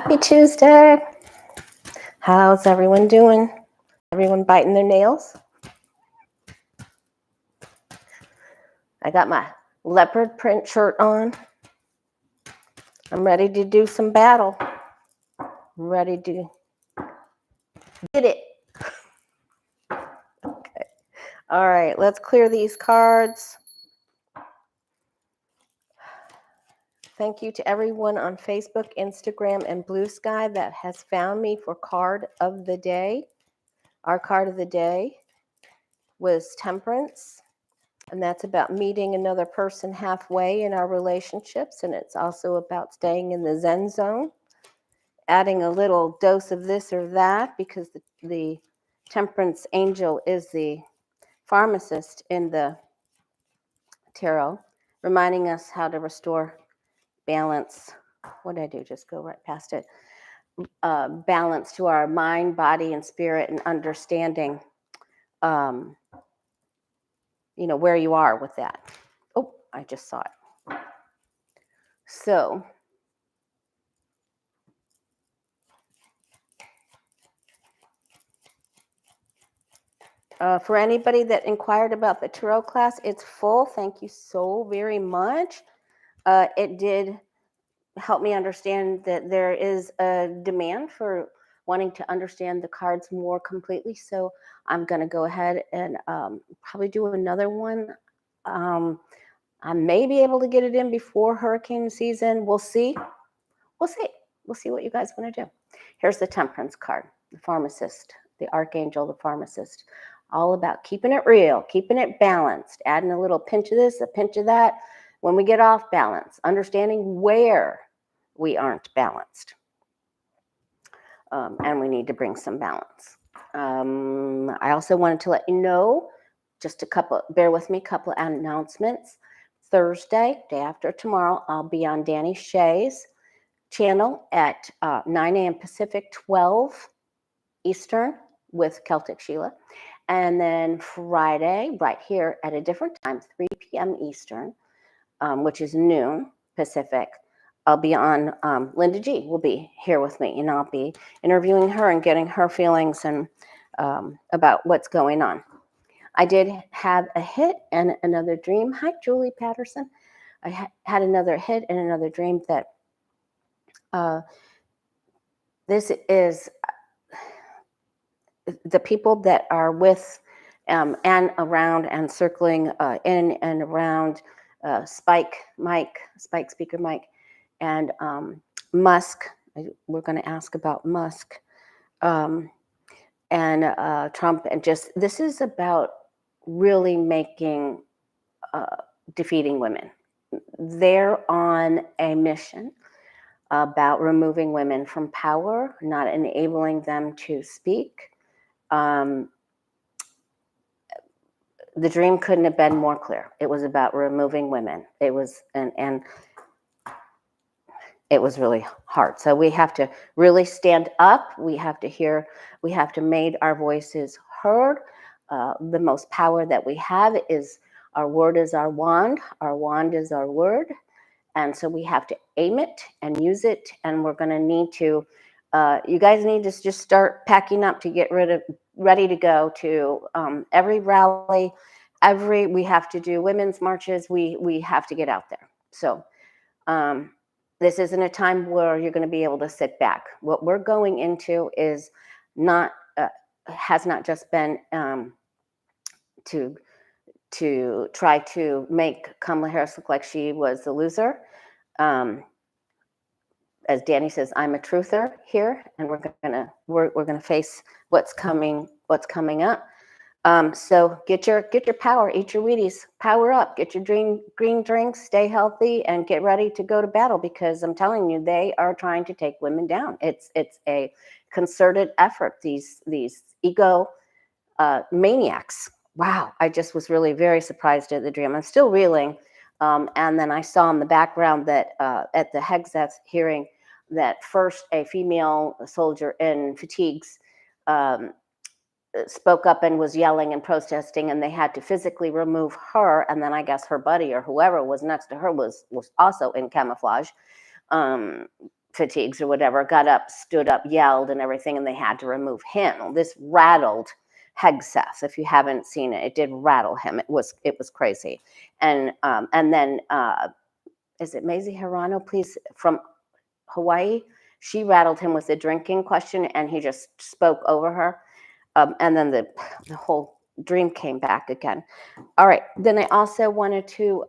Happy Tuesday. How's everyone doing? Everyone biting their nails? I got my leopard print shirt on. I'm ready to do some battle. I'm ready to get it. Okay. All right, let's clear these cards. Thank you to everyone on Facebook, Instagram, and Blue Sky that has found me for card of the day. Our card of the day was Temperance, and that's about meeting another person halfway in our relationships, and it's also about staying in the Zen zone, adding a little dose of this or that, because the Temperance angel is the pharmacist in the tarot, reminding us how to restore balance. What did I do? Just go right past it. Balance to our mind, body, and spirit, and understanding, where you are with that. Oh, I just saw it. So, for anybody that inquired about the tarot class, it's full. Thank you so very much. It did help me understand that there is a demand for wanting to understand the cards more completely. So I'm going to go ahead and probably do another one. I may be able to get it in before hurricane season. We'll see. We'll see what you guys want to do. Here's the Temperance card, the pharmacist, the archangel, the pharmacist. All about keeping it real, keeping it balanced, adding a little pinch of this, a pinch of that. When we get off balance, understanding where we aren't balanced. And we need to bring some balance. I also wanted to let you know, just bear with me, couple of announcements. Thursday, day after tomorrow, I'll be on Danny Shea's channel at 9 a.m. Pacific, 12 Eastern with Celtic Sheila. And then Friday, right here at a different time, 3 p.m. Eastern, which is noon Pacific, I'll be on, Linda G will be here with me, and I'll be interviewing her and getting her feelings and about what's going on. I did have a hit and another dream. Hi, Julie Patterson. I had another hit and another dream that this is the people that are with and around and circling in and around Spike Speaker Mike, and Musk. We're going to ask about Musk and Trump, and just this is about really making defeating women. They're on a mission about removing women from power, not enabling them to speak. The dream couldn't have been more clear. It was about removing women. It was, and it was really hard. So we have to really stand up. We have to make our voices heard. The most power that we have is our word is our wand. Our wand is our word. And so we have to aim it and use it. And we're going to need to, you guys need to just start packing up to get ready to go to every rally, we have to do women's marches. We have to get out there. So this isn't a time where you're going to be able to sit back. What we're going into is has not just been to try to make Kamala Harris look like she was the loser. As Danny says, I'm a truther here, and we're gonna face what's coming up. So get your power, eat your Wheaties, power up, get your green drinks, stay healthy, and get ready to go to battle, because I'm telling you, they are trying to take women down. It's a concerted effort. These ego maniacs. Wow, I just was really very surprised at the dream. I'm still reeling. And then I saw in the background that at the Hegseth hearing that first a female soldier in fatigues spoke up and was yelling and protesting, and they had to physically remove her. And then I guess her buddy or whoever was next to her was also in camouflage. fatigues or whatever, got up, stood up, yelled and everything, and they had to remove him. This rattled Hegseth. If you haven't seen it, it did rattle him. It was crazy. And then is it Mazie Hirano, please, from Hawaii? She rattled him with the drinking question, and he just spoke over her. And then the whole dream came back again. All right. Then I also wanted to.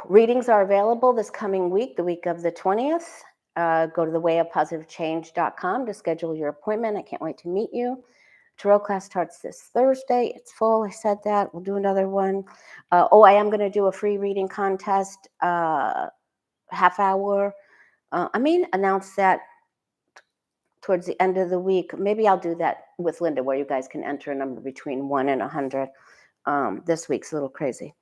Readings are available this coming week, the week of the 20th. Go to thewayofpositivechange.com to schedule your appointment. I can't wait to meet you. Tarot class starts this Thursday. It's full. I said that. We'll do another one. I am going to do a free reading contest, half hour. I may announce that towards the end of the week. Maybe I'll do that with Linda, where you guys can enter a number between 1 and 100. This week's a little crazy.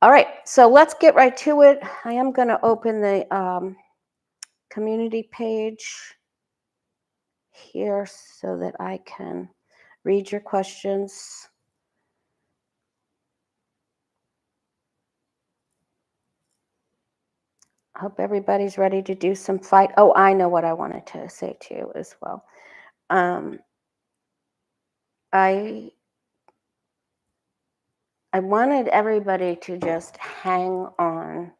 All right, so let's get right to it. I am going to open the community page here so that I can read your questions. I hope everybody's ready to do some fight. Oh, I know what I wanted to say to you as well. I wanted everybody to just hang on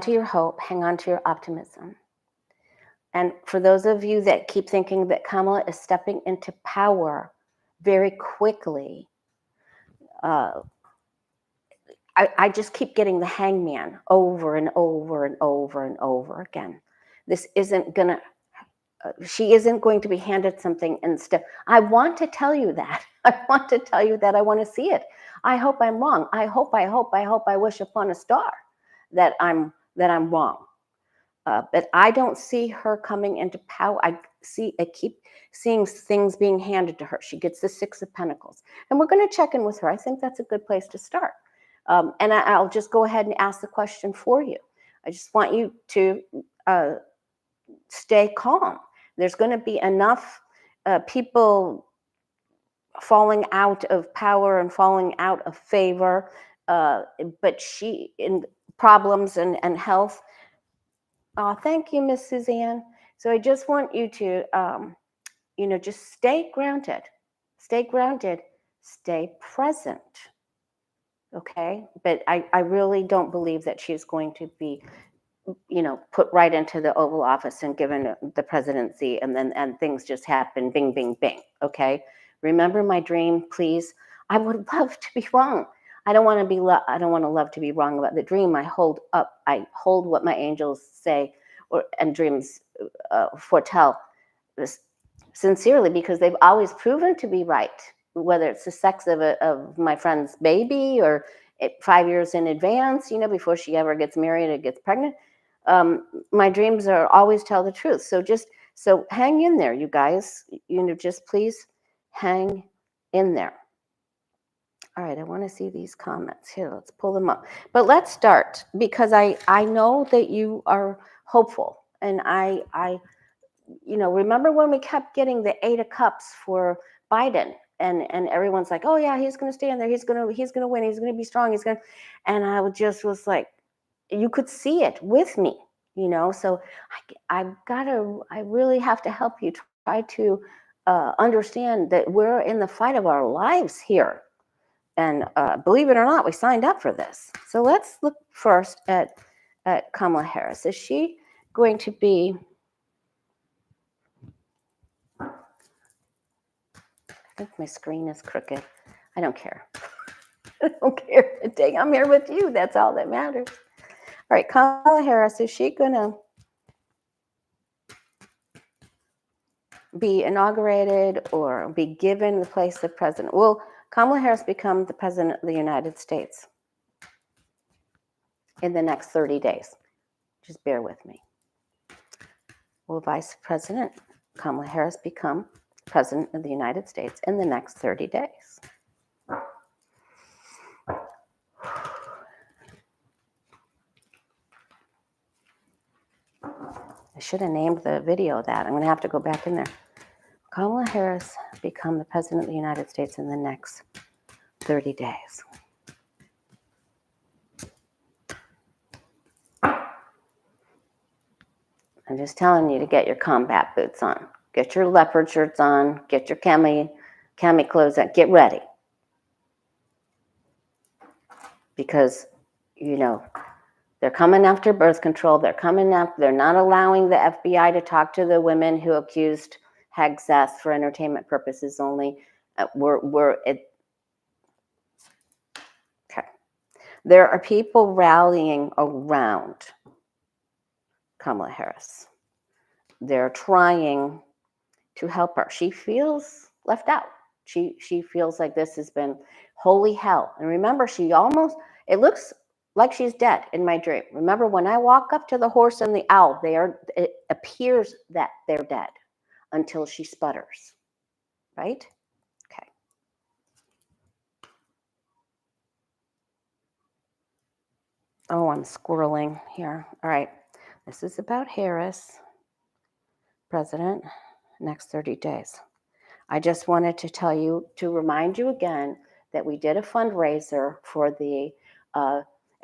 to your hope, hang on to your optimism. And for those of you that keep thinking that Kamala is stepping into power very quickly, I just keep getting the hangman over and over and over and over again. This isn't gonna, she isn't going to be handed something instead. I want to tell you that. I want to tell you that I want to see it. I hope I'm wrong. I hope, I wish upon a star that I'm wrong. But I don't see her coming into power. I keep seeing things being handed to her. She gets the 6 of Pentacles. And we're going to check in with her. I think that's a good place to start. And I'll just go ahead and ask the question for you. I just want you to stay calm. There's going to be enough people falling out of power and falling out of favor. But she, in problems and health. Oh, thank you, Miss Suzanne. So I just want you to, just stay grounded, stay present. Okay. But I really don't believe that she's going to be, put right into the Oval Office and given the presidency and things just happen. Bing, bing, bing. Okay. Remember my dream, please. I would love to be wrong. I don't want to love to be wrong about the dream. I hold what my angels say and dreams foretell sincerely, because they've always proven to be right, whether it's the sex of my friend's baby or 5 years in advance, before she ever gets married or gets pregnant. My dreams are always tell the truth. So hang in there, you guys. Just please hang in there. All right, I want to see these comments here. Let's pull them up. But let's start, because I know that you are hopeful. And I remember when we kept getting the 8 of Cups for Biden, and everyone's like, oh yeah, he's going to stay in there. He's going to win. He's going to be strong. And I was like, you could see it with me, So I really have to help you try to understand that we're in the fight of our lives here. And believe it or not, we signed up for this. So let's look first at Kamala Harris. Is she going to be... I think my screen is crooked. I don't care. I don't care. Dang, I'm here with you. That's all that matters. All right, Kamala Harris, is she going to be inaugurated or be given the place of president? Will Kamala Harris become the president of the United States in the next 30 days? Just bear with me. Will Vice President Kamala Harris become president of the United States in the next 30 days? I should have named the video that. I'm going to have to go back in there. Kamala Harris become the president of the United States in the next 30 days. I'm just telling you to get your combat boots on. Get your leopard shirts on. Get your cami clothes on. Get ready. Because, you know, they're coming after birth control. They're not allowing the FBI to talk to the women who accused Hegseth for entertainment purposes only. Okay. There are people rallying around Kamala Harris. They're trying to help her. She feels left out. She feels like this has been holy hell. And remember, it looks like she's dead in my dream. Remember, when I walk up to the horse and the owl, it appears that they're dead until she sputters, right? Okay. Oh, I'm squirreling here. All right. This is about Harris, president, next 30 days. I just wanted to remind you again that we did a fundraiser for the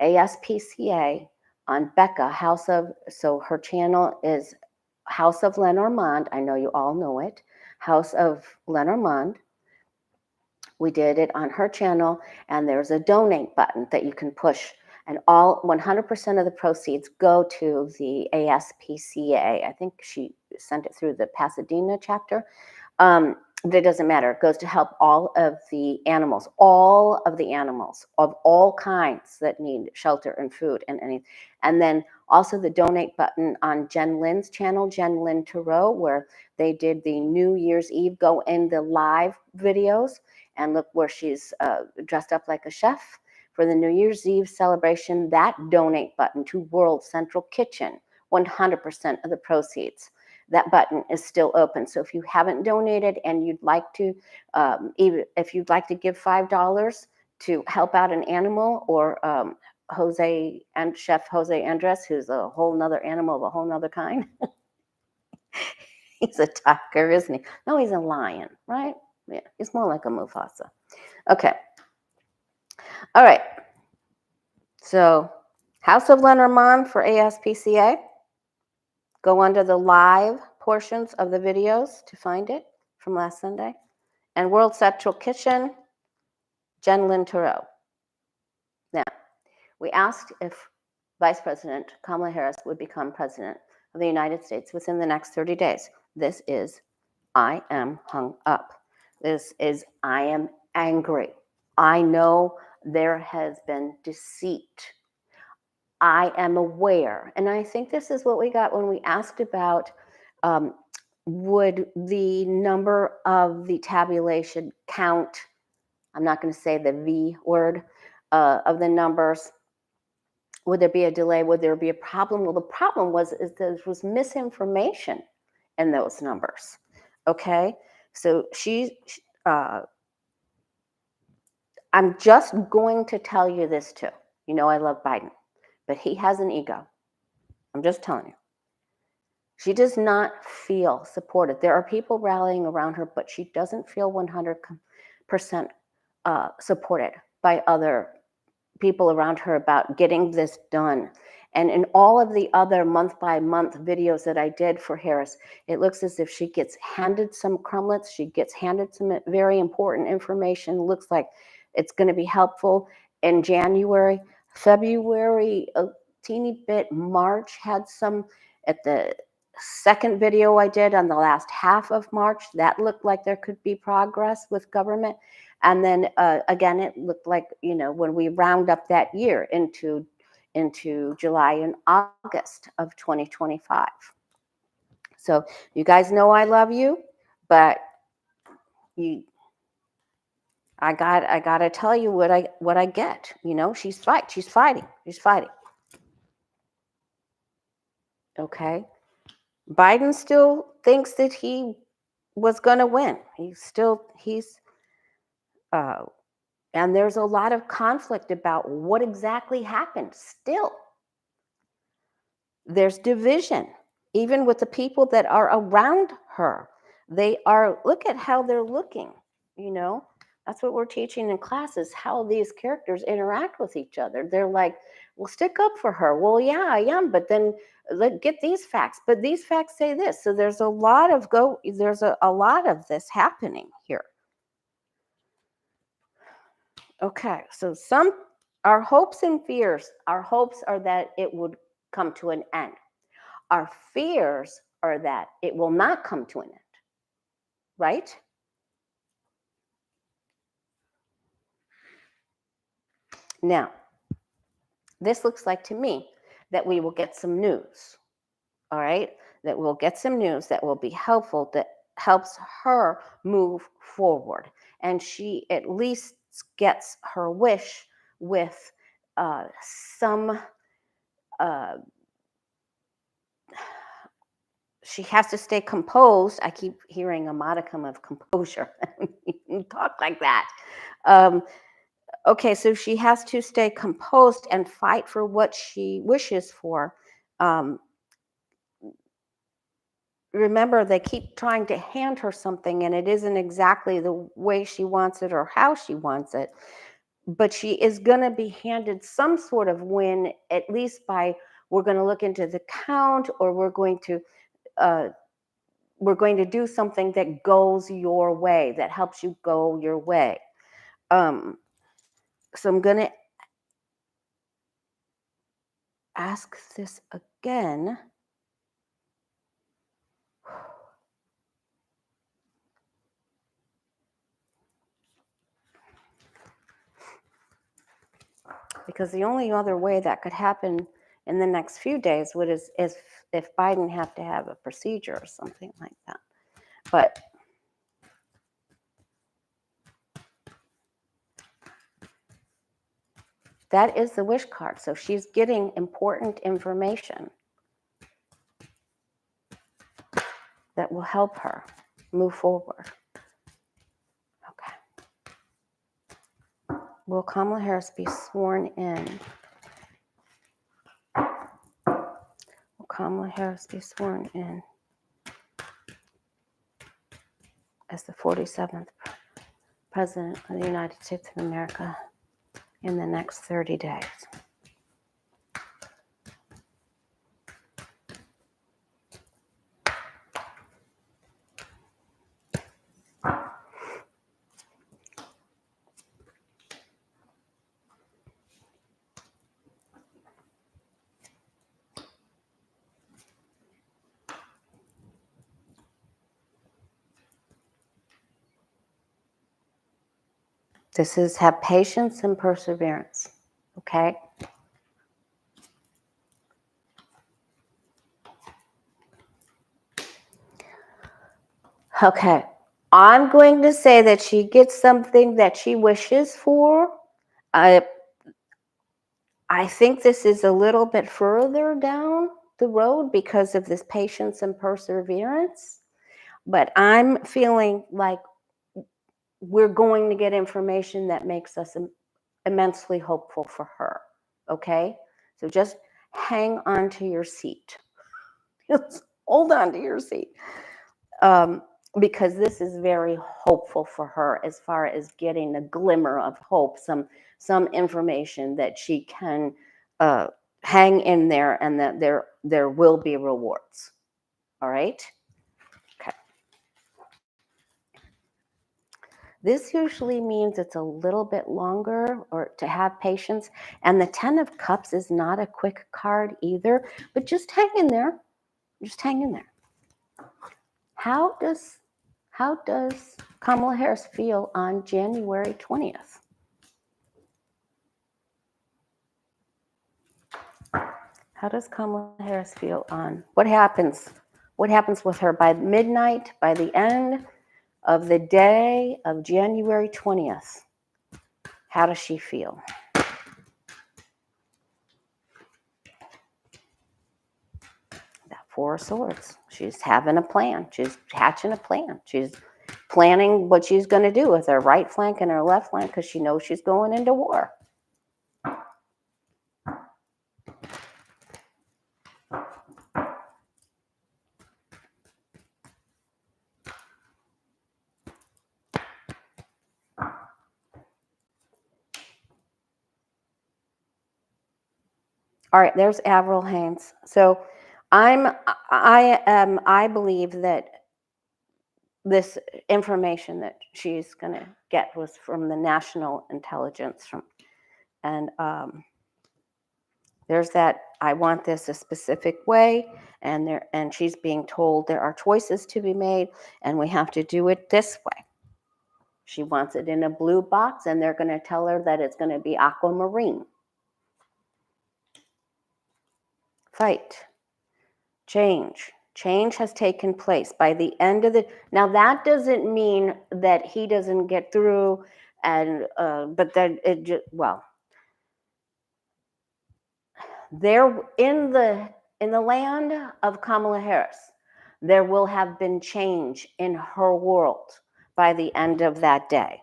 ASPCA on Becca, so her channel is House of Lenormand. I know you all know it. House of Lenormand. We did it on her channel, and there's a donate button that you can push, and all 100% of the proceeds go to the ASPCA. I think she sent it through the Pasadena chapter. That doesn't matter. It goes to help all of the animals of all kinds that need shelter and food and then also the donate button on Jen Lynn's channel, Jen Lynn Thoreau, where they did the New Year's Eve go in the live videos, and look where she's dressed up like a chef for the New Year's Eve celebration. That donate button to World Central Kitchen, 100% of the proceeds. That button is still open. So if you haven't donated and you'd like to, even if you'd like to give $5 to help out an animal, or Chef Jose Andres, who's a whole nother animal of a whole nother kind. He's a tiger, isn't he? No, he's a lion, right? Yeah, he's more like a Mufasa. Okay. All right. So House of Lenormand for ASPCA. Go under the live portions of the videos to find it from last Sunday. And World Central Kitchen, Jen Lynn Thoreau. Now, we asked if Vice President Kamala Harris would become President of the United States within the next 30 days. This is, I am hung up. This is, I am angry. I know there has been deceit. I am aware. And I think this is what we got when we asked about would the number of the tabulation count, I'm not going to say the V word, of the numbers, would there be a delay? Would there be a problem? Well, the problem was there was misinformation in those numbers. Okay, so I'm just going to tell you this too. You know I love Biden, but he has an ego. I'm just telling you. She does not feel supported. There are people rallying around her, but she doesn't feel 100% supported by other people around her about getting this done. And in all of the other month-by-month videos that I did for Harris, it looks as if she gets handed some crumblets. She gets handed some very important information. Looks like it's going to be helpful in January. February, a teeny bit. March had some at the second video I did on the last half of March. That looked like there could be progress with government. And then again, it looked like, you know, when we round up that year into July and August of 2025. So you guys know I love you, but I gotta tell you what I get. You know, she's fighting. Okay. Biden still thinks that he was going to win. And there's a lot of conflict about what exactly happened still. There's division, even with the people that are around her. Look at how they're looking, you know. That's what we're teaching in classes, how these characters interact with each other. They're like Well, stick up for her. Well, yeah, I am, but then get these facts. But these facts say this. So there's a lot of a lot of this happening here. Okay, so our hopes and fears, our hopes are that it would come to an end. Our fears are that it will not come to an end, right? Now, this looks like to me that we will get some news, all right? That we'll get some news that will be helpful, that helps her move forward. And she at least gets her wish with some, uh, she has to stay composed. I keep hearing a modicum of composure. Talk like that. Okay, so she has to stay composed and fight for what she wishes for. Um, remember, they keep trying to hand her something, and it isn't exactly the way she wants it or how she wants it. But she is going to be handed some sort of win, at least by, we're going to look into the count, or we're going to do something that goes your way, that helps you go your way. So I'm going to ask this again. Because the only other way that could happen in the next few days is if Biden had to have a procedure or something like that. But that is the wish card. So she's getting important information that will help her move forward. Okay. Will Kamala Harris be sworn in? Will Kamala Harris be sworn in as the 47th President of the United States of America in the next 30 days? This is have patience and perseverance, okay? Okay, I'm going to say that she gets something that she wishes for. I think this is a little bit further down the road because of this patience and perseverance, but I'm feeling like we're going to get information that makes us immensely hopeful for her, okay? So just hang on to your seat. Just hold on to your seat. Because this is very hopeful for her as far as getting a glimmer of hope, some information that she can hang in there, and that there will be rewards. All right? Okay. This usually means it's a little bit longer, or to have patience. And the 10 of Cups is not a quick card either, but just hang in there. Just hang in there. How does Kamala Harris feel on January 20th? How does Kamala Harris feel on what happens? What happens with her by midnight, by the end of the day of January 20th? How does she feel? That Four of Swords. She's having a plan. She's hatching a plan. She's planning what she's going to do with her right flank and her left flank, because she knows she's going into war. All right, there's Avril Haines. So I believe that this information that she's going to get was from the national intelligence and there's that I want this a specific way, and she's being told there are choices to be made and we have to do it this way. She wants it in a blue box and they're going to tell her that it's going to be aquamarine. Fight. Change has taken place by the end of the. Now that doesn't mean that he doesn't get through, and but that it just there in the land of Kamala Harris, there will have been change in her world by the end of that day.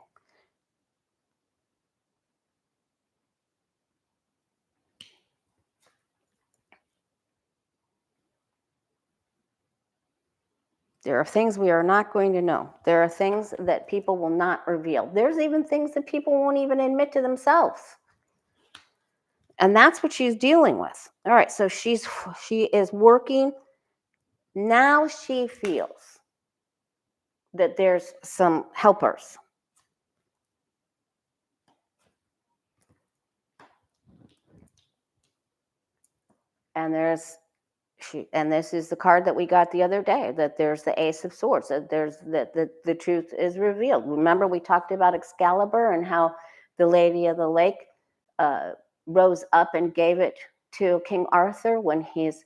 There are things we are not going to know. There are things that people will not reveal. There's even things that people won't even admit to themselves. And that's what she's dealing with. All right, so she is working. Now she feels that there's some helpers. And this is the card that we got the other day, that there's the Ace of Swords, that there's the truth is revealed. Remember we talked about Excalibur and how the Lady of the Lake rose up and gave it to King Arthur when his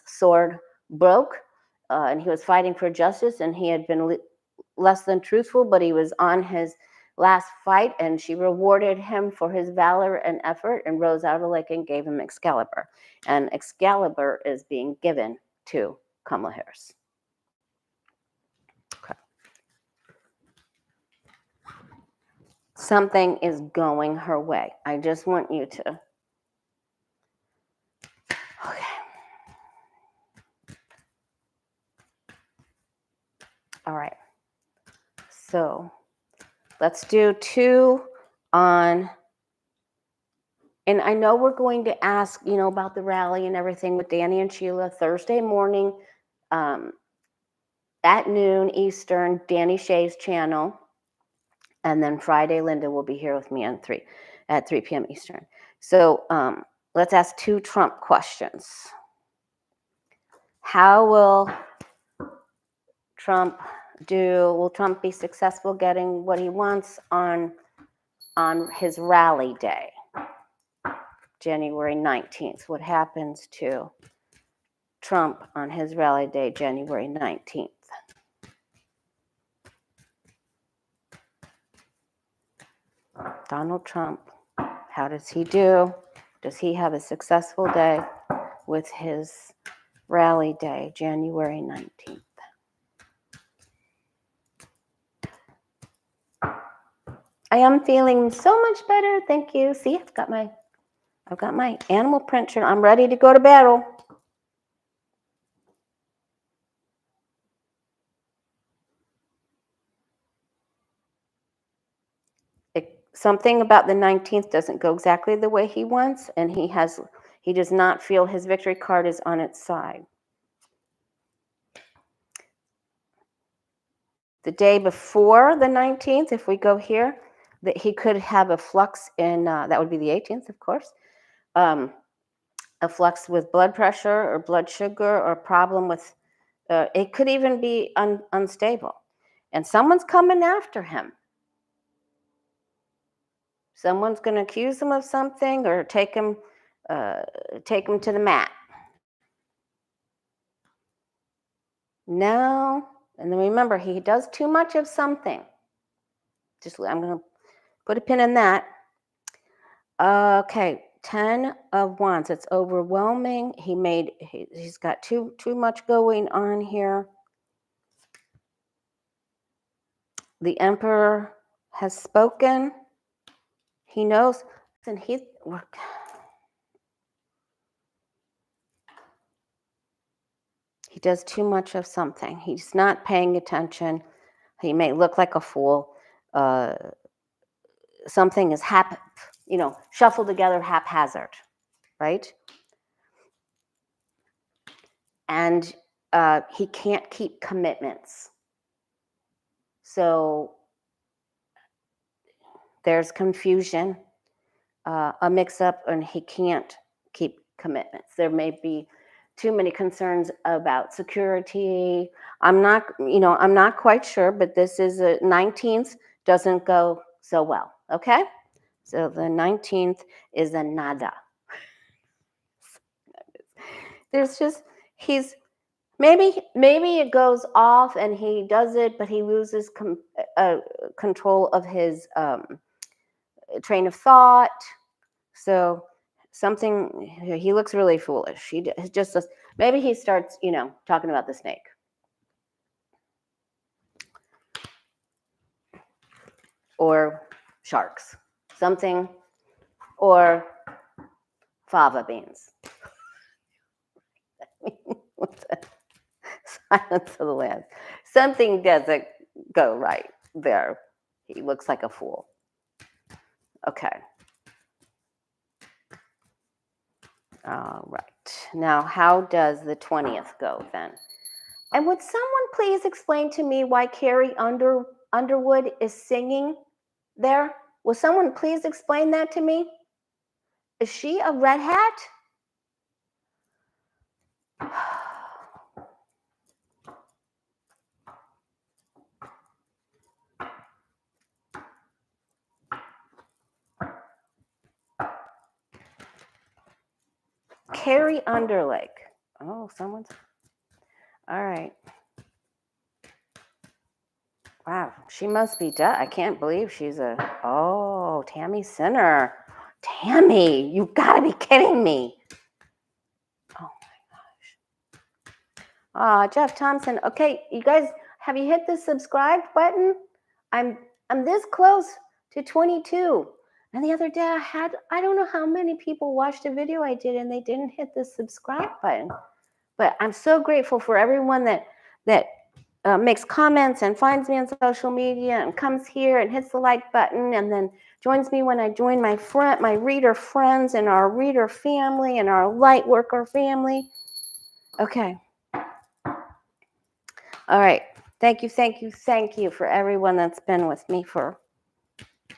sword broke, and he was fighting for justice, and he had been less than truthful, but he was on his last fight, and she rewarded him for his valor and effort and rose out of the lake and gave him Excalibur. And Excalibur is being given to Kamala Harris. Okay. Something is going her way. I just want you to. Okay. All right. So let's do 2 on. And I know we're going to ask, about the rally and everything with Danny and Sheila Thursday morning at noon Eastern, Danny Shay's channel. And then Friday, Linda will be here with me at 3 p.m. Eastern. So let's ask 2 Trump questions. How will Trump do? Will Trump be successful getting what he wants on his rally day, January 19th? What happens to Trump on his rally day, January 19th? Donald Trump, how does he do? Does he have a successful day with his rally day, January 19th? I am feeling so much better. Thank you. See, I've got my animal print shirt. I'm ready to go to battle. Something about the 19th doesn't go exactly the way he wants, and he does not feel his victory card is on its side. The day before the 19th, if we go here, that he could have a flux in, that would be the 18th, of course, a flux with blood pressure or blood sugar or a problem with, it could even be unstable. And someone's coming after him. Someone's going to accuse him of something or take him to the mat. No, and then remember, he does too much of something. I'm going to put a pin in that. Okay, 10 of Wands. It's overwhelming. He's got too much going on here. The Emperor has spoken. He knows, and he does too much of something. He's not paying attention. He may look like a fool. Something is shuffled together haphazard. right? And he can't keep commitments. So there's confusion, a mix-up, and he can't keep commitments. There may be too many concerns about security. I'm not quite sure, but this is a 19th doesn't go so well. Okay, so the 19th is a nada. There's just maybe it goes off and he does it, but he loses control of his train of thought. So he looks really foolish. He just maybe he starts, talking about the snake. Or sharks, something, or fava beans. Silence of the Lambs. Something doesn't go right there. He looks like a fool. Okay. All right. Now, how does the 20th go then? And would someone please explain to me why Carrie Underwood is singing there? Will someone please explain that to me? Is she a red hat? Carrie Underlake. Oh, someone's. All right. Wow, she must be dead. I can't believe she's Tammy Sinner. Tammy, you gotta be kidding me. Oh my gosh. Jeff Thompson. Okay, you guys, have you hit the subscribe button? I'm this close to 22. And the other day I don't know how many people watched a video I did and they didn't hit the subscribe button. But I'm so grateful for everyone that makes comments and finds me on social media and comes here and hits the like button and then joins me when I join my reader friends and our reader family and our light worker family. Okay. All right. Thank you for everyone that's been with me for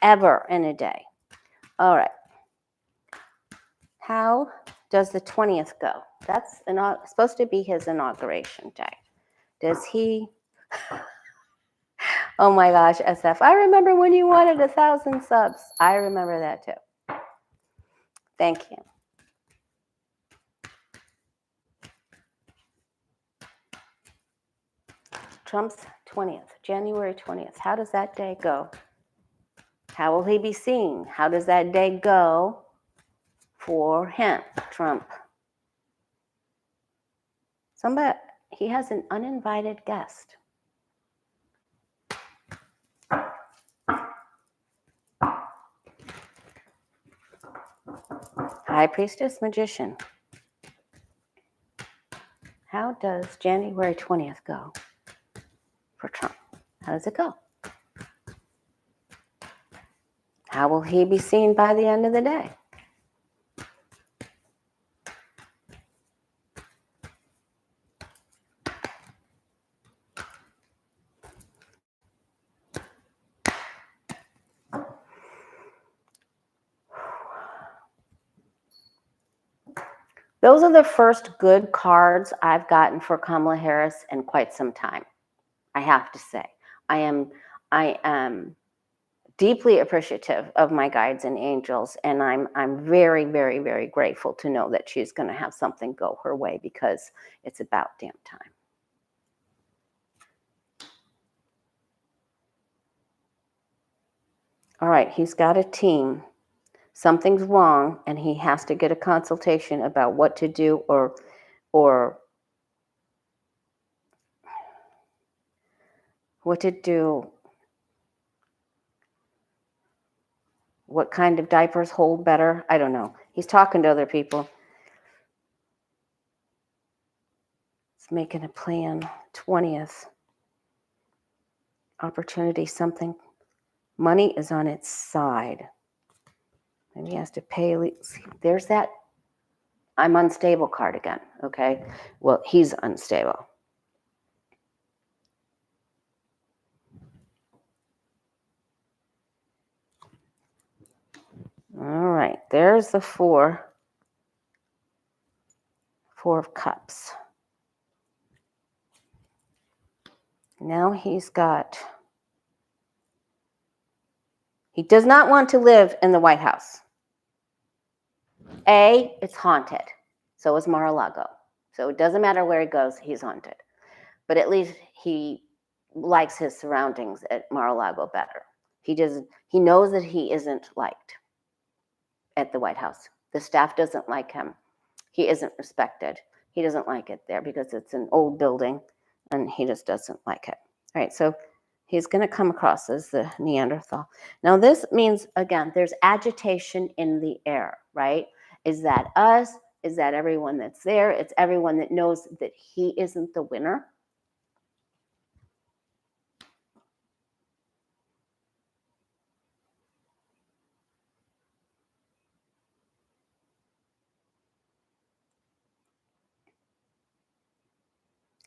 ever and a day. All right. How does the 20th go? That's supposed to be his inauguration day. Does he? Oh my gosh, SF. I remember when you wanted 1,000 subs. I remember that too. Thank you. Trump's 20th, January 20th. How does that day go? How will he be seen? How does that day go for him, Trump? He has an uninvited guest. High Priestess Magician. How does January 20th go for Trump? How does it go? How will he be seen by the end of the day? Those are the first good cards I've gotten for Kamala Harris in quite some time. I have to say, I am deeply appreciative of my guides and angels, and I'm very, very, very grateful to know that she's going to have something go her way because it's about damn time. All right, he's got a team. Something's wrong, and he has to get a consultation about what to do or what to do. What kind of diapers hold better? I don't know. He's talking to other people. He's making a plan. 20th. Opportunity, something. Money is on its side. Maybe he has to pay. There's that I'm unstable card again, okay? Well, he's unstable. All right, there's the Four of Cups. Now he does not want to live in the White House. It's haunted. So is Mar-a-Lago. So it doesn't matter where he goes, he's haunted. But at least he likes his surroundings at Mar-a-Lago better. He knows that he isn't liked at the White House. The staff doesn't like him. He isn't respected. He doesn't like it there because it's an old building and he just doesn't like it. All right, so he's going to come across as the Neanderthal. Now this means, again, there's agitation in the air, right? Is that us? Is that everyone that's there? It's everyone that knows that he isn't the winner.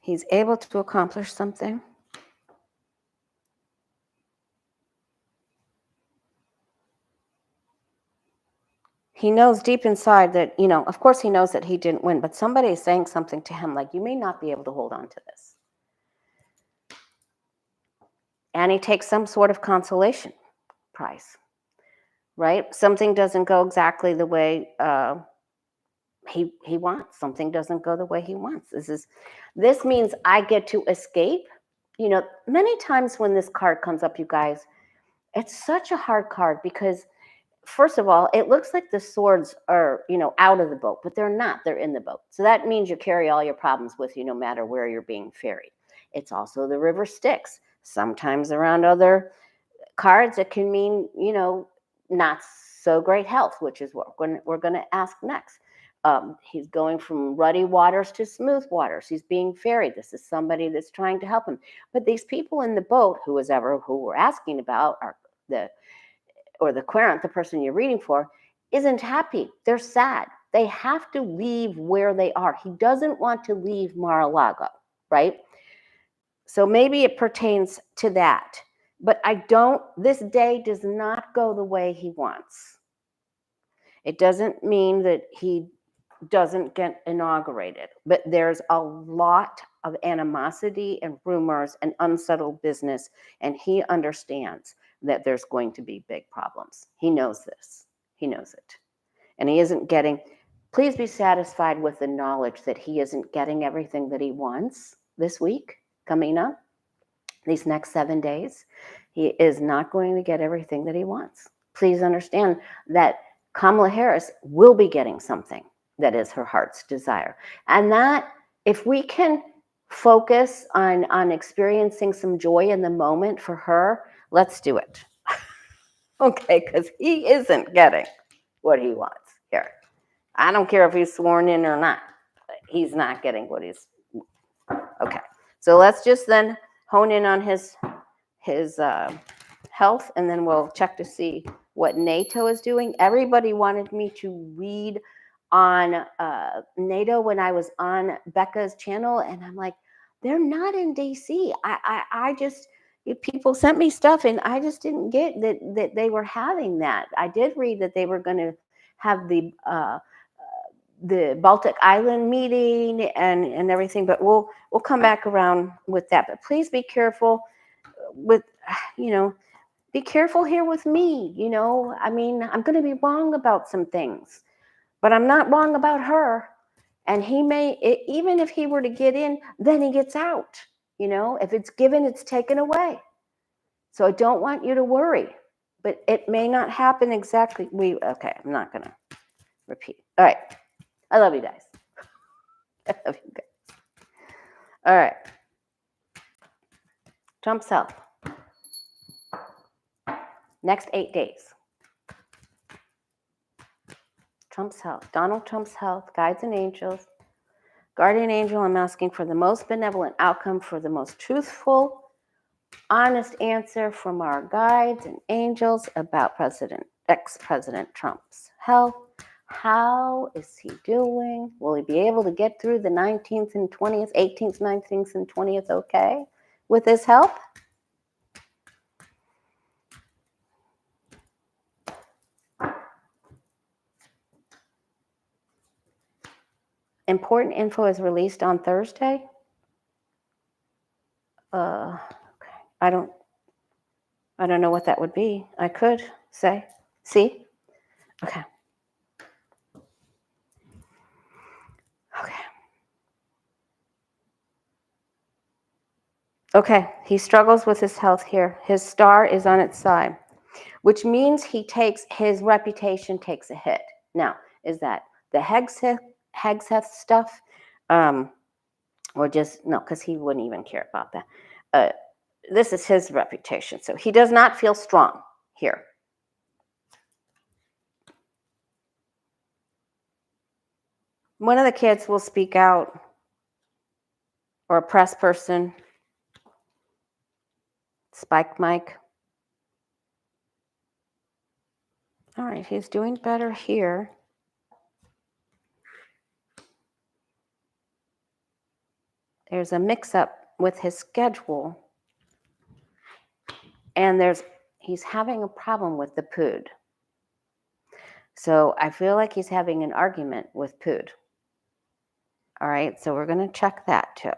He's able to accomplish something. He knows deep inside that, of course he knows that he didn't win, but somebody is saying something to him like, you may not be able to hold on to this. And he takes some sort of consolation prize, right? Something doesn't go exactly the way he wants. Something doesn't go the way he wants. This means I get to escape. Many times when this card comes up, you guys, it's such a hard card because first of all, it looks like the swords are, out of the boat, but they're not. They're in the boat. So that means you carry all your problems with you no matter where you're being ferried. It's also the river Styx. Sometimes around other cards, it can mean, not so great health, which is what we're going to ask next. He's going from ruddy waters to smooth waters. He's being ferried. This is somebody that's trying to help him. But these people in the boat, who we're asking about, are the querent, the person you're reading for, isn't happy. They're sad. They have to leave where they are. He doesn't want to leave Mar-a-Lago, right? So maybe it pertains to that. But this day does not go the way he wants. It doesn't mean that he doesn't get inaugurated, but there's a lot of animosity and rumors and unsettled business, and he understands that there's going to be big problems. He knows this. He knows it. And he isn't please be satisfied with the knowledge that he isn't getting everything that he wants this week coming up, these next 7 days. He is not going to get everything that he wants. Please understand that Kamala Harris will be getting something that is her heart's desire. And that, if we can focus on experiencing some joy in the moment for her, let's do it. Okay, because he isn't getting what he wants here. I don't care if he's sworn in or not. He's not getting what he's... Okay, so let's just then hone in on his health, and then we'll check to see what NATO is doing. Everybody wanted me to read on NATO when I was on Becca's channel, and I'm like, they're not in DC. I just, people sent me stuff, and I just didn't get that they were having that. I did read that they were going to have the Baltic Island meeting and everything, but we'll come back around with that. But please be careful with, be careful here with me. I mean, I'm going to be wrong about some things, but I'm not wrong about her. And he may, even if he were to get in, then he gets out. If it's given, it's taken away. So I don't want you to worry, but it may not happen exactly. Okay, I'm not going to repeat. All right. I love you guys. I love you guys. All right. Trump's health. Next 8 days. Trump's health. Donald Trump's health. Guides and angels. Guardian angel, I'm asking for the most benevolent outcome, for the most truthful, honest answer from our guides and angels about ex-President Trump's health. How is he doing? Will he be able to get through the 19th and 20th, 18th, 19th, and 20th okay with his help? Important info is released on Thursday. Okay. I don't know what that would be. I could say, see? Okay. Okay. Okay, he struggles with his health here. His star is on its side, which means his reputation takes a hit. Now, is that the Hegseth stuff? Or just, no, because he wouldn't even care about that. This is his reputation. So he does not feel strong here. One of the kids will speak out, or a press person. Spike Mike. All right, he's doing better here. There's a mix-up with his schedule, and he's having a problem with the Pood. So I feel like he's having an argument with Pood. All right, so we're going to check that too.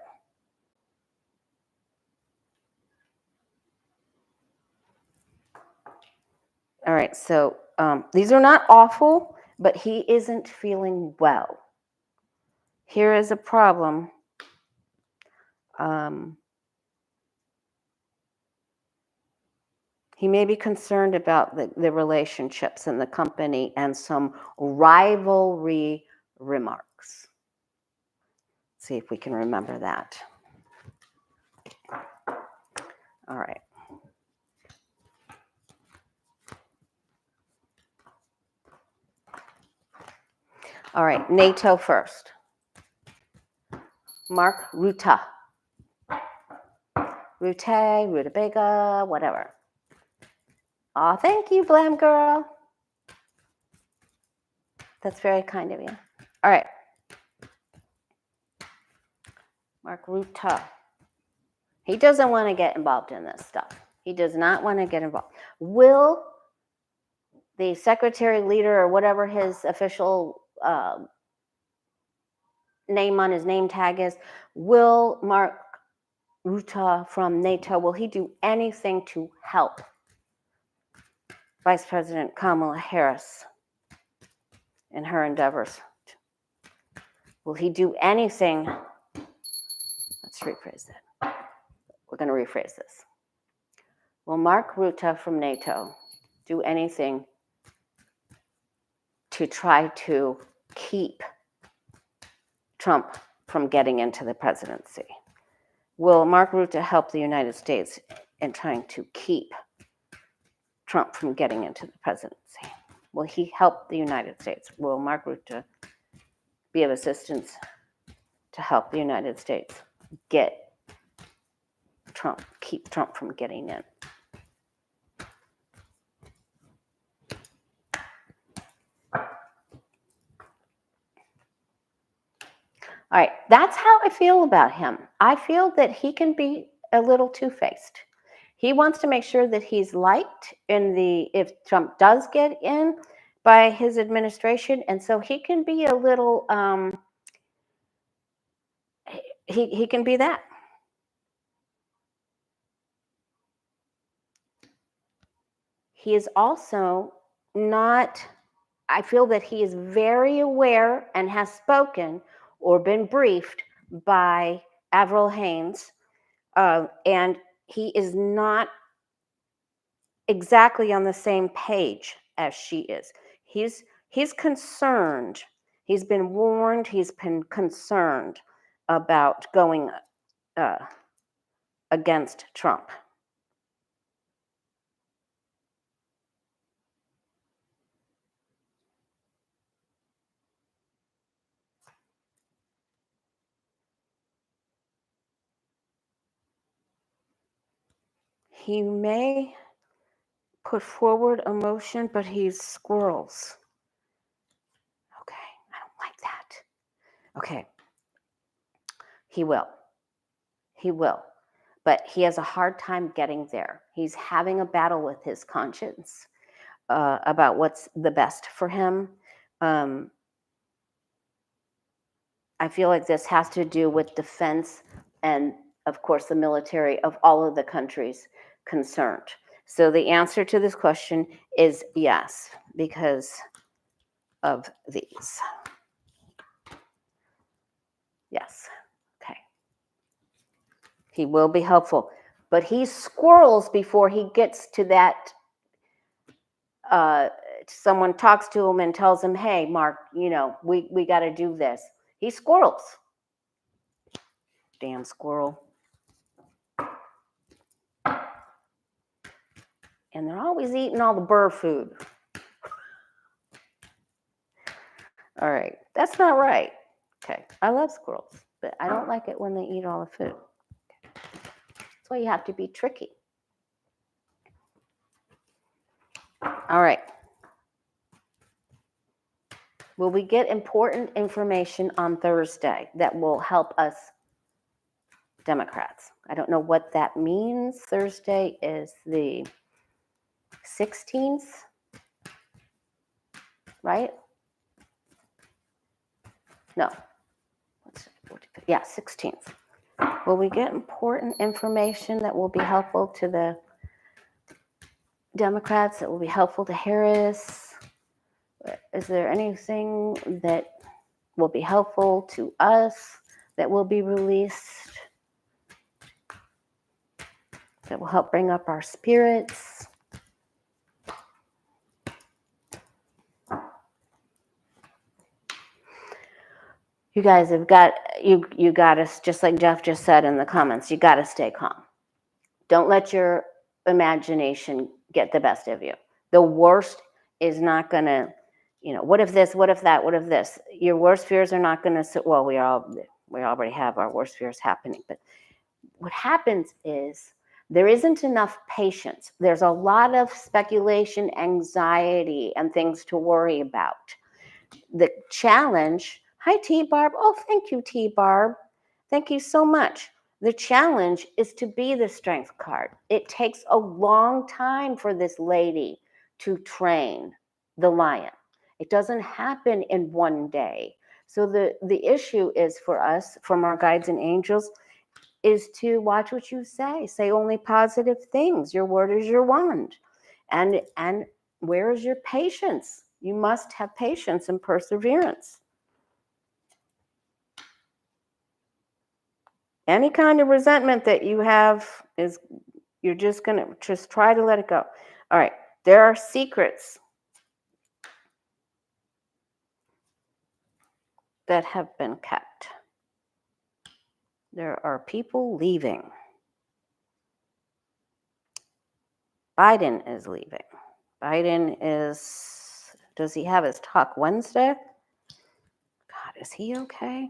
All right, so these are not awful, but he isn't feeling well. Here is a problem. He may be concerned about the relationships in the company and some rivalry remarks. Let's see if we can remember that. All right. All right, NATO first. Mark Rutte. Rutabaga, whatever. Oh, thank you, Blam Girl. That's very kind of you. All right. Mark Rutte. He doesn't want to get involved in this stuff. He does not want to get involved. Will the secretary leader or whatever his official name on his name tag is, will Mark Rutte from NATO, will he do anything to help Vice President Kamala Harris in her endeavors? Will he do anything? Let's rephrase that. We're going to rephrase this. Will Mark Rutte from NATO do anything to try to keep Trump from getting into the presidency? Will Mark Rutte help the United States in trying to keep Trump from getting into the presidency? Will he help the United States? Will Mark Rutte be of assistance to help the United States keep Trump from getting in? All right, that's how I feel about him. I feel that he can be a little two-faced. He wants to make sure that he's liked if Trump does get in by his administration, and so he can be a little, he can be that. He is also not, I feel that he is very aware and has spoken or been briefed by Avril Haines, and he is not exactly on the same page as she is. He's concerned. He's been warned. He's been concerned about going against Trump. He may put forward a motion, but he squirrels. like that. Okay. He will. He will. But he has a hard time getting there. He's having a battle with his conscience about what's the best for him. I feel like this has to do with defense and, of course, the military of all of the countries concerned. So the answer to this question is yes, because of these. Yes. Okay. He will be helpful, but he squirrels before he gets to that. Someone talks to him and tells him, hey, Mark, we got to do this. He squirrels. Damn squirrel. And they're always eating all the bird food. All right. That's not right. Okay. I love squirrels, but I don't like it when they eat all the food. That's why you have to be tricky. All right. Will we get important information on Thursday that will help us Democrats? I don't know what that means. Thursday is the 16th, right? No. Yeah, 16th. Will we get important information that will be helpful to the Democrats, that will be helpful to Harris? Is there anything that will be helpful to us that will be released that will help bring up our spirits? You guys have got, you got to, just like Jeff just said in the comments, you got to stay calm. Don't let your imagination get the best of you. The worst is not going to, what if this, what if that, what if this? Your worst fears are not going to, well, we already have our worst fears happening. But what happens is there isn't enough patience. There's a lot of speculation, anxiety, and things to worry about. The challenge, hi T-Barb. Oh, thank you, T-Barb. Thank you so much. The challenge is to be the strength card. It takes a long time for this lady to train the lion. It doesn't happen in one day. So the issue is for us, from our guides and angels, is to watch what you say. Say only positive things. Your word is your wand. And where is your patience? You must have patience and perseverance. Any kind of resentment that you have is, you're just going to just try to let it go. All right. There are secrets that have been kept. There are people leaving. Biden is leaving. Biden is, does he have his talk Wednesday? God, is he okay?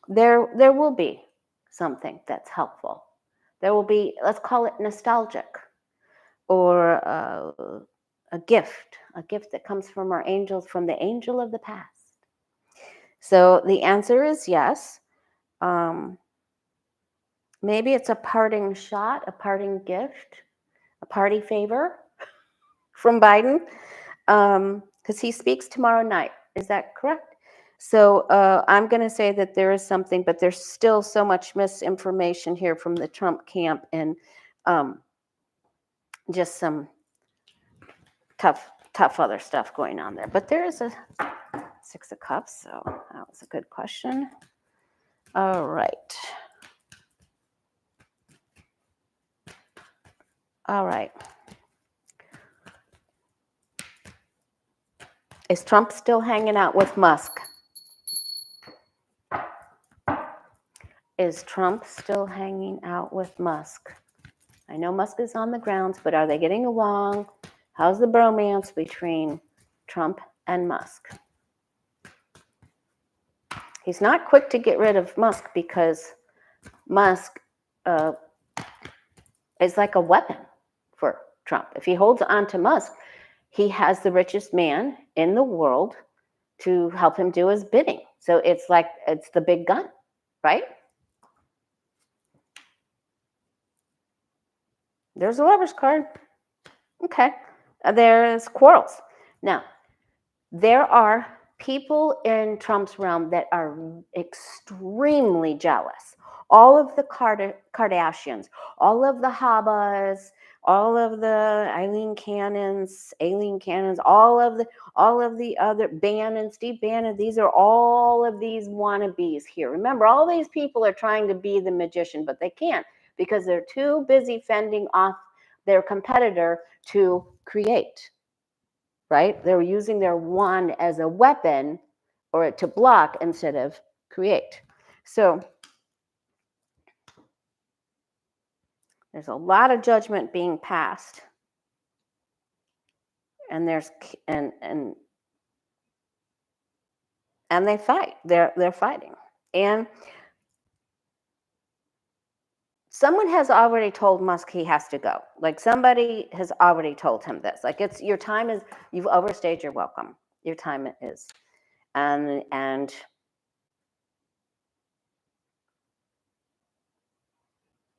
There will be something that's helpful. There will be, let's call it nostalgic, or a gift that comes from our angels, from the angel of the past. So the answer is yes. Maybe it's a parting shot, a parting gift, a party favor from Biden, because he speaks tomorrow night. Is that correct? So I'm going to say that there is something, but there's still so much misinformation here from the Trump camp, and just some tough other stuff going on there. But there is a Six of Cups, so that was a good question. All right. All right. Is Trump still hanging out with Musk? Is Trump still hanging out with Musk? I know Musk is on the grounds, but are they getting along? How's the bromance between Trump and Musk? He's not quick to get rid of Musk, because Musk is like a weapon for Trump. If he holds on to Musk, he has the richest man in the world to help him do his bidding. So it's like it's the big gun, right? There's a lover's card. Okay. There's quarrels. Now, there are people in Trump's realm that are extremely jealous. All of the Kardashians, all of the Habbas, all of the Aileen Cannons, all of the other Bannon, Steve Bannon. These are all of these wannabes here. Remember, all these people are trying to be the magician, but they can't because they're too busy fending off their competitor to create. Right? They're using their wand as a weapon or to block instead of create. So there's a lot of judgment being passed. And there's and they fight. They're fighting. And someone has already told Musk he has to go. Like somebody has already told him this. Like it's your time is you've overstayed your welcome. Your time is. And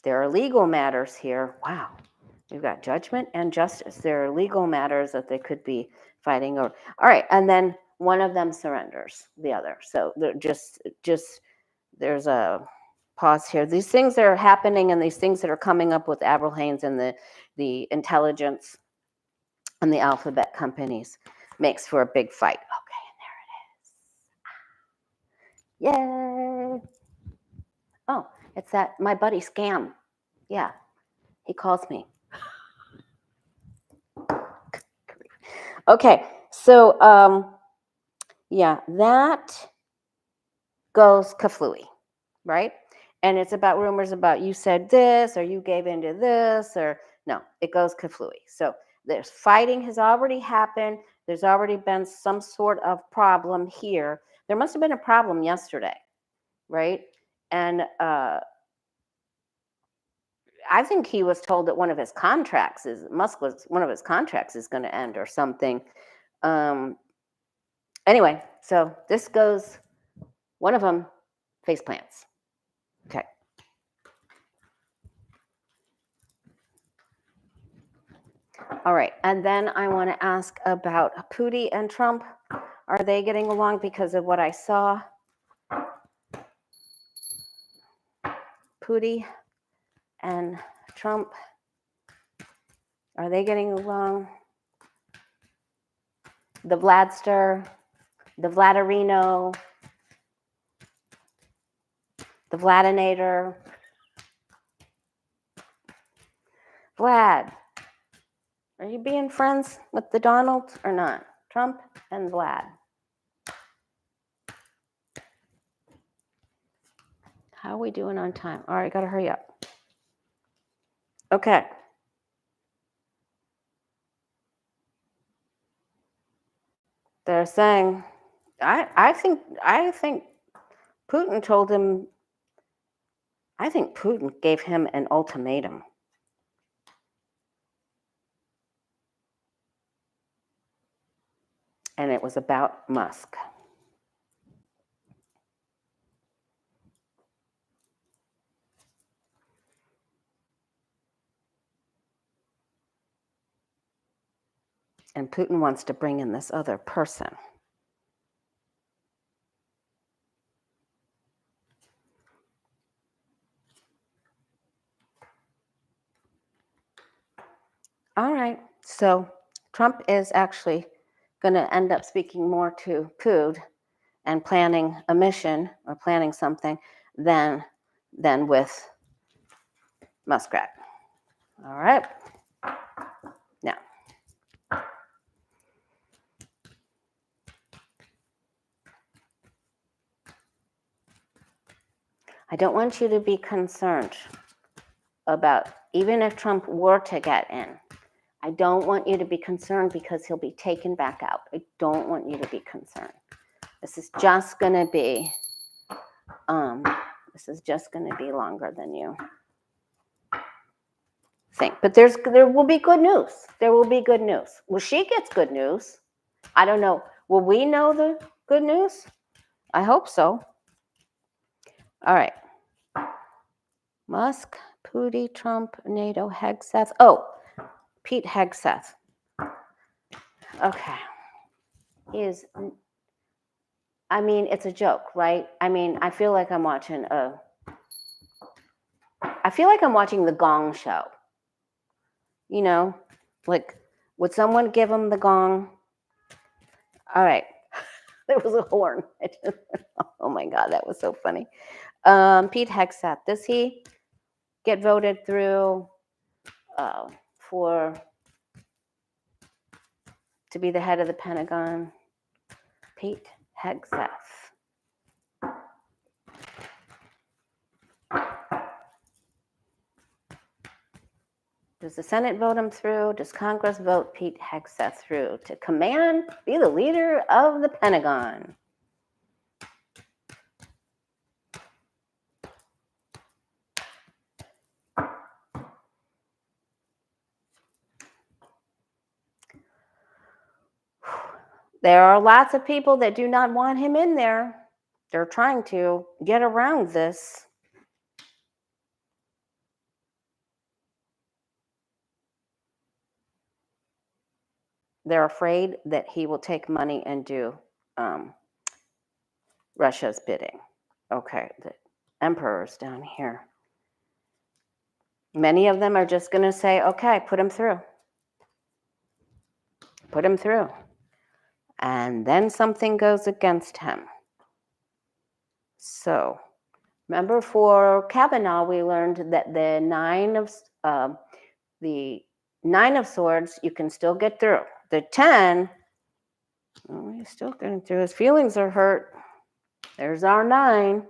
there are legal matters here. Wow. We've got judgment and justice. There are legal matters that they could be fighting over. All right. And then one of them surrenders the other. So just there's a pause here. These things that are happening and these things that are coming up with Avril Haines and the intelligence and the alphabet companies makes for a big fight. Okay, and there it is. Yay. Oh, it's that my buddy Scam. Yeah, he calls me. Okay, so yeah, that goes kaflooey, right? And it's about rumors about you said this or you gave into this or no, it goes kaflooey. So there's fighting has already happened. There's already been some sort of problem here. There must have been a problem yesterday, right? And I think he was told that one of his contracts is going to end or something. Anyway, so this goes, one of them face plants. Okay. All right. And then I want to ask about Putin and Trump. Are they getting along because of what I saw? Putin and Trump, are they getting along? The Vladster, the Vladarino, the Vladinator. Vlad, are you being friends with the Donald or not? Trump and Vlad. How are we doing on time? All right, got to hurry up. Okay. They're saying, I think Putin told him, I think Putin gave him an ultimatum. And it was about Musk. And Putin wants to bring in this other person. All right, so Trump is actually going to end up speaking more to Putin and planning a mission or planning something than with Muskrat. All right. Now, I don't want you to be concerned about, even if Trump were to get in, I don't want you to be concerned because he'll be taken back out. I don't want you to be concerned. This is just going to be, longer than you thing. But there will be good news. There will be good news. Well, she gets good news. I don't know. Will we know the good news? I hope so. All right. Musk, Putin, Trump, NATO, Hegseth. Oh, Pete Hegseth. Okay. I mean, it's a joke, right? I mean, I feel like I'm watching the Gong Show. You know, like, would someone give him the gong? All right. There was a horn. Oh my God, that was so funny. Pete Hegseth, does he get voted through to be the head of the Pentagon? Pete Hegseth. Does the Senate vote him through? Does Congress vote Pete Hegseth through to be the leader of the Pentagon? There are lots of people that do not want him in there. They're trying to get around this. They're afraid that he will take money and do Russia's bidding. Okay, the emperor's down here. Many of them are just going to say, okay, put him through. Put him through. And then something goes against him. So, remember for Kavanaugh, we learned that the nine of swords, you can still get through. The 10, well, he's still getting through. His feelings are hurt. There's our 9.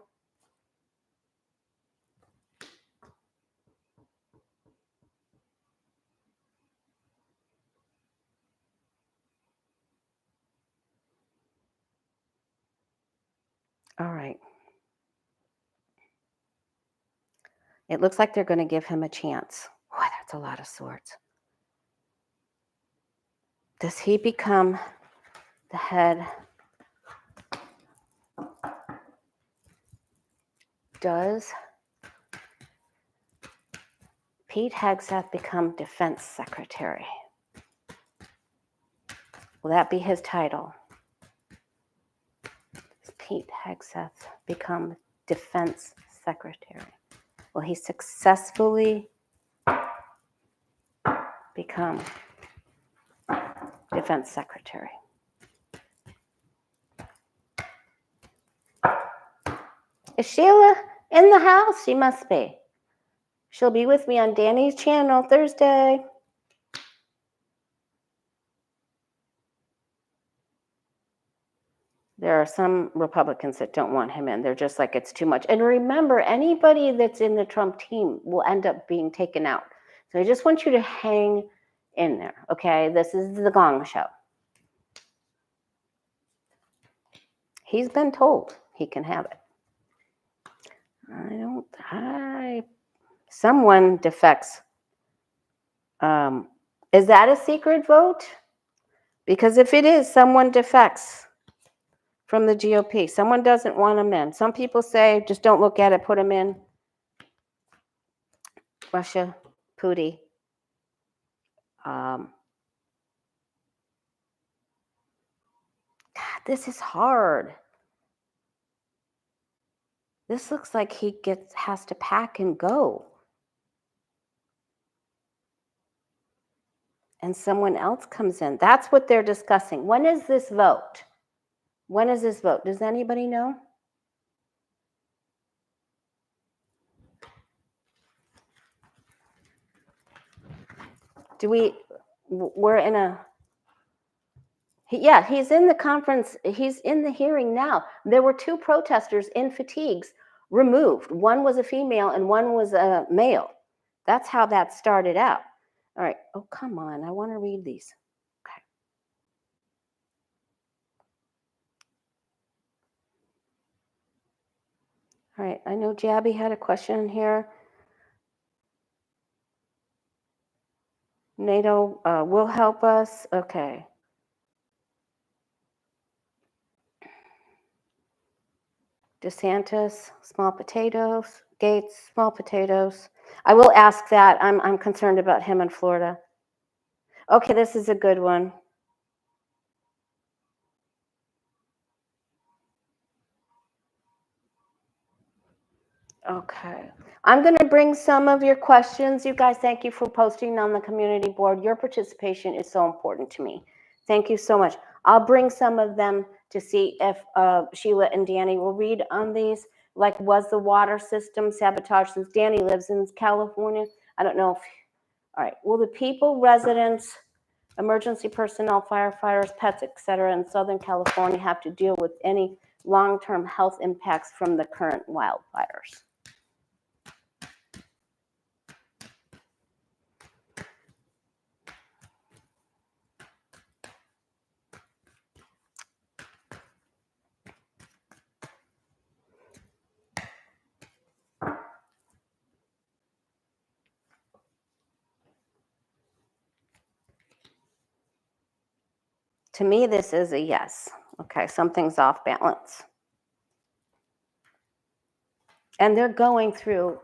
All right. It looks like they're going to give him a chance. Boy, that's a lot of swords. Does he become the head? Does Pete Hegseth become defense secretary? Will that be his title? Does Pete Hegseth become defense secretary? Will he successfully become defense secretary? Is Sheila in the house? She must be. She'll be with me on Danny's channel Thursday. There are some Republicans that don't want him in. They're just like, it's too much. And remember, anybody that's in the Trump team will end up being taken out. So I just want you to hang in there, okay? This is the Gong Show. He's been told he can have it. Someone defects. Is that a secret vote? Because if it is, someone defects from the GOP. Someone doesn't want him in. Some people say, just don't look at it, put him in. Russia, Putin. God, this is hard. This looks like he has to pack and go. And someone else comes in. That's what they're discussing. When is this vote? When is this vote? Does anybody know? We're in a, he's in the conference. He's in the hearing now. There were 2 protesters in fatigues removed. One was a female and one was a male. That's how that started out. All right. Oh, come on. I want to read these. Okay. All right. I know Jabby had a question here. NATO will help us. Okay. DeSantis, small potatoes. Gates, small potatoes. I will ask that. I'm concerned about him in Florida. Okay, this is a good one. Okay. I'm going to bring some of your questions. You guys, thank you for posting on the community board. Your participation is so important to me. Thank you so much. I'll bring some of them to see if Sheila and Danny will read on these. Like, was the water system sabotaged? Since Danny lives in California, I don't know if, all right. Will the people, residents, emergency personnel, firefighters, pets, etc. in Southern California have to deal with any long-term health impacts from the current wildfires? To me, this is a yes. Okay, something's off balance. And they're going through,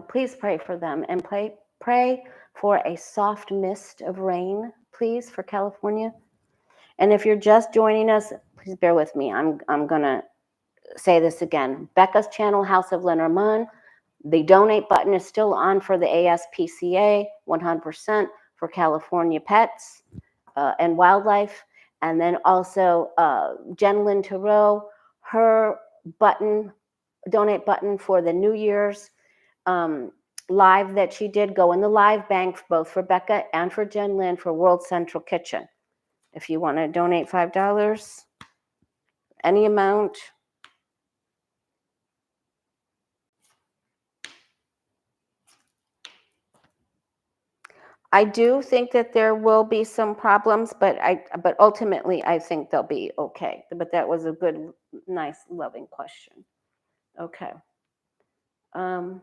please pray for them and pray for a soft mist of rain, please, for California. And if you're just joining us, please bear with me. I'm going to say this again. Becca's channel, House of Lenormand, the donate button is still on for the ASPCA, 100% for California pets and wildlife. And then also Jen Lynn Thoreau, her donate button for the New Year's live that she did, go in the live bank, both for Becca and for Jen Lynn for World Central Kitchen. If you want to donate $5, any amount. I do think that there will be some problems, but ultimately I think they'll be okay. But that was a good, nice, loving question. Okay. To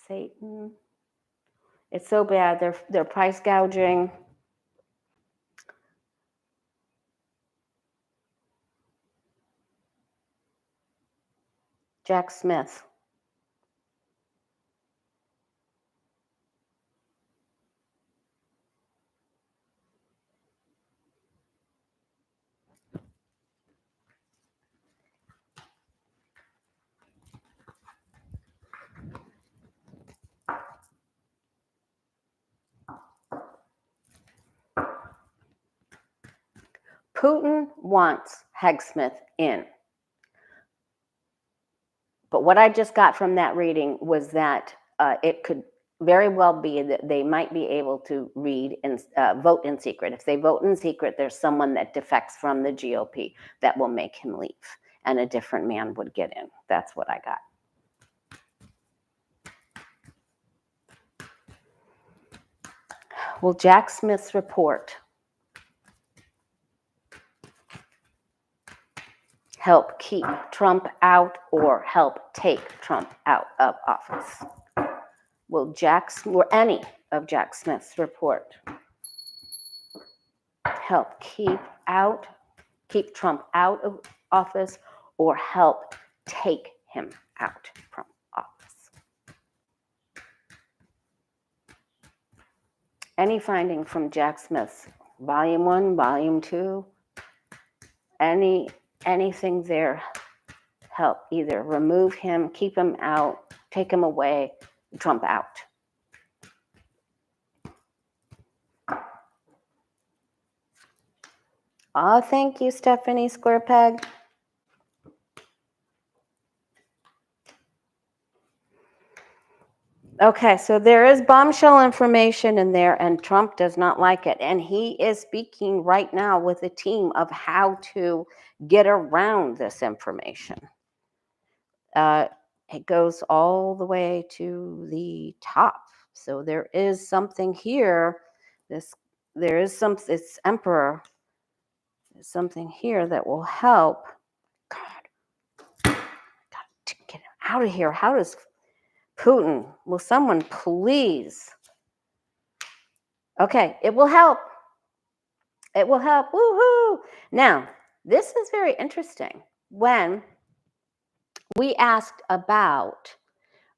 Satan. It's so bad. They're price gouging. Jack Smith. Putin wants Hegseth in. But what I just got from that reading was that it could very well be that they might be able to read and vote in secret. If they vote in secret, there's someone that defects from the GOP that will make him leave, and a different man would get in. That's what I got. Will Jack Smith's report help keep Trump out or help take Trump out of office? Will any of Jack Smith's report help keep Trump out of office or help take him out from office? Any finding from Jack Smith's volume 1, volume 2, anything there help either remove him, keep him out, take him away, Trump out? Oh, thank you, Stephanie Squarepeg. Okay, so there is bombshell information in there, and Trump does not like it. And he is speaking right now with a team of how to get around this information. It goes all the way to the top. So there is something here. This emperor. There's something here that will help. God, got to get him out of here. How does Putin? Will someone please Okay, it will help. It will help. Woohoo! Now, this is very interesting. When we asked about,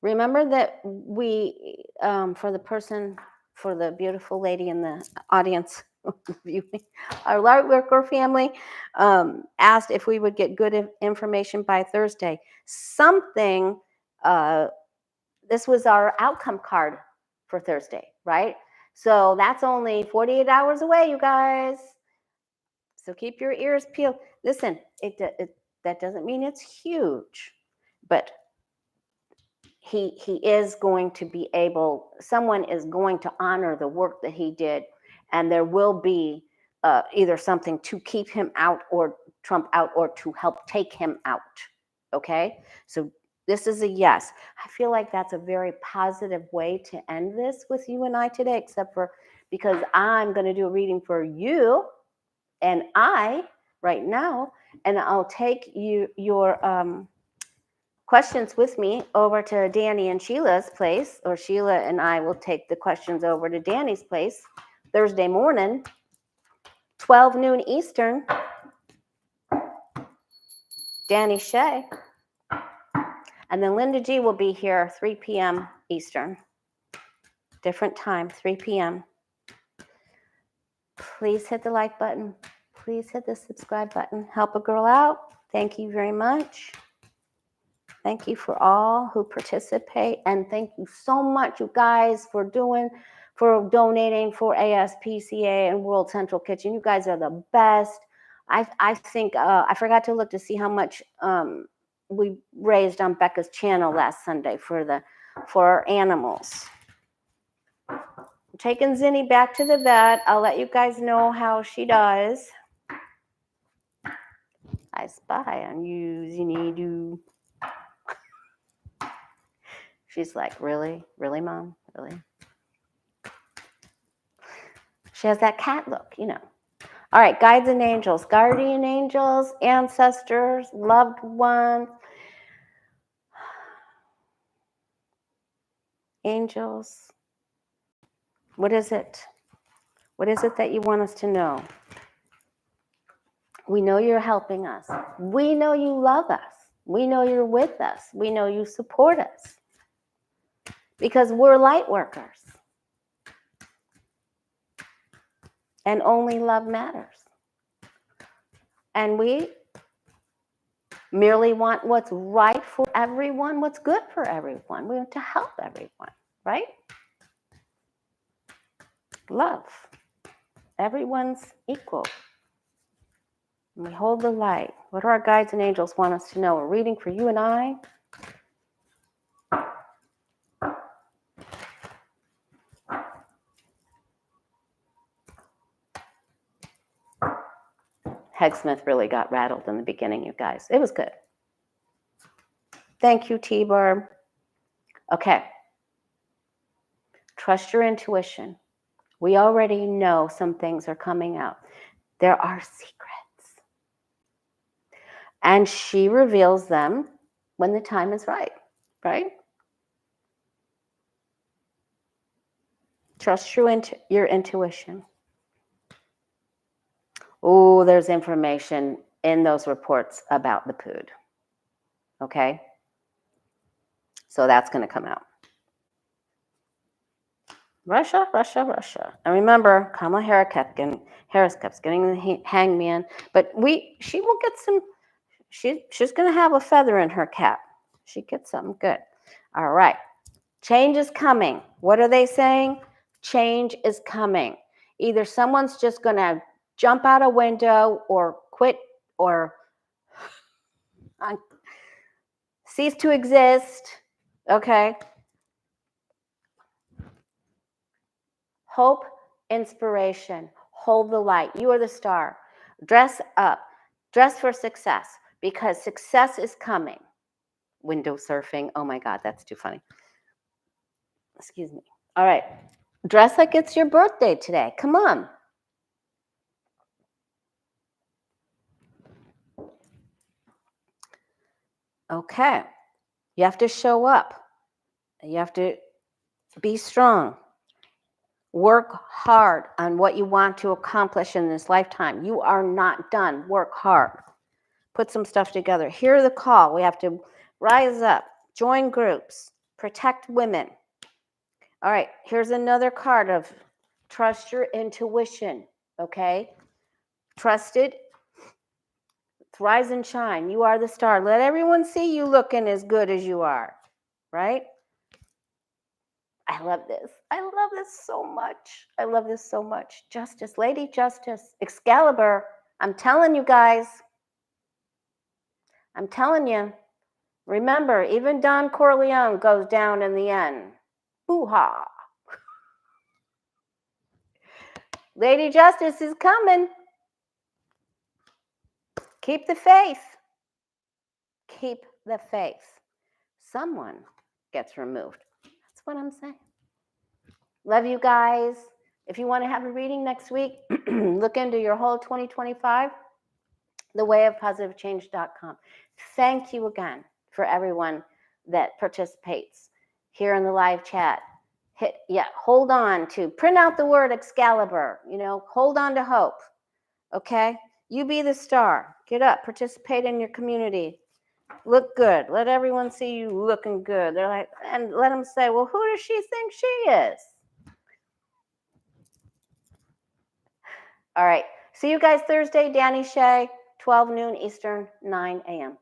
remember that we, for the beautiful lady in the audience viewing, our Lightworker family asked if we would get good information by Thursday. Something, this was our outcome card for Thursday, right? So that's only 48 hours away, you guys. So keep your ears peeled. Listen, that doesn't mean it's huge, but he is going to be able, someone is going to honor the work that he did, and there will be either something to keep him out or Trump out or to help take him out. Okay, so this is a yes. I feel like that's a very positive way to end this with you and I today, except for because I'm going to do a reading for you and I right now, and I'll take your questions with me over to Danny and Sheila's place, or Sheila and I will take the questions over to Danny's place Thursday morning, 12 noon Eastern. Danny Shea. And then Linda G will be here 3 p.m. Eastern. Different time, 3 p.m. Please hit the like button. Please hit the subscribe button. Help a girl out. Thank you very much. Thank you for all who participate. And thank you so much, you guys, for donating for ASPCA and World Central Kitchen. You guys are the best. I think, I forgot to look to see how much we raised on Becca's channel last Sunday for our animals. I'm taking Zinni back to the vet. I'll let you guys know how she does. I spy on you, Zinni. Do. She's like, really? Really, Mom? Really? She has that cat look, you know. All right, guides and angels, guardian angels, ancestors, loved ones, angels. What is it? What is it that you want us to know? We know you're helping us. We know you love us. We know you're with us. We know you support us. Because we're light workers. And only love matters. And we merely want what's right for everyone, what's good for everyone. We want to help everyone, right? Love. Everyone's equal. And we hold the light. What do our guides and angels want us to know? We're reading for you and I. Hegseth really got rattled in the beginning, you guys. It was good. Thank you, T-Barb. Okay. Trust your intuition. We already know some things are coming out. There are secrets. And she reveals them when the time is right, right? Trust your intuition. Oh, there's information in those reports about the POOD. Okay? So that's going to come out. Russia. And remember, Kamala Harris kept getting the hangman. But she will get some, she's going to have a feather in her cap. She gets something good. All right. Change is coming. What are they saying? Change is coming. Either someone's just going to jump out a window or quit or cease to exist. Okay. Hope, inspiration. Hold the light. You are the star. Dress up. Dress for success because success is coming. Window surfing. Oh my God, that's too funny. Excuse me. All right. Dress like it's your birthday today. Come on. Okay. You have to show up. You have to be strong. Work hard on what you want to accomplish in this lifetime. You are not done. Work hard. Put some stuff together. Hear the call. We have to rise up, join groups, protect women. All right, here's another card of trust your intuition, okay? Trust it. Rise and shine. You are the star. Let everyone see you looking as good as you are, right? I love this. I love this so much. I love this so much. Justice, Lady Justice, Excalibur. I'm telling you guys. I'm telling you. Remember, even Don Corleone goes down in the end. Hoo-ha. Lady Justice is coming. Keep the faith. Keep the faith. Someone gets removed. That's what I'm saying. Love you guys. If you want to have a reading next week, look into your whole 2025, thewayofpositivechange.com. Thank you again for everyone that participates here in the live chat. Hold on to, print out the word Excalibur, hold on to hope, okay? You be the star. Get up, participate in your community. Look good. Let everyone see you looking good. They're like, and let them say, well, who does she think she is? All right. See you guys Thursday, Danny Shea, 12 noon Eastern, 9 a.m.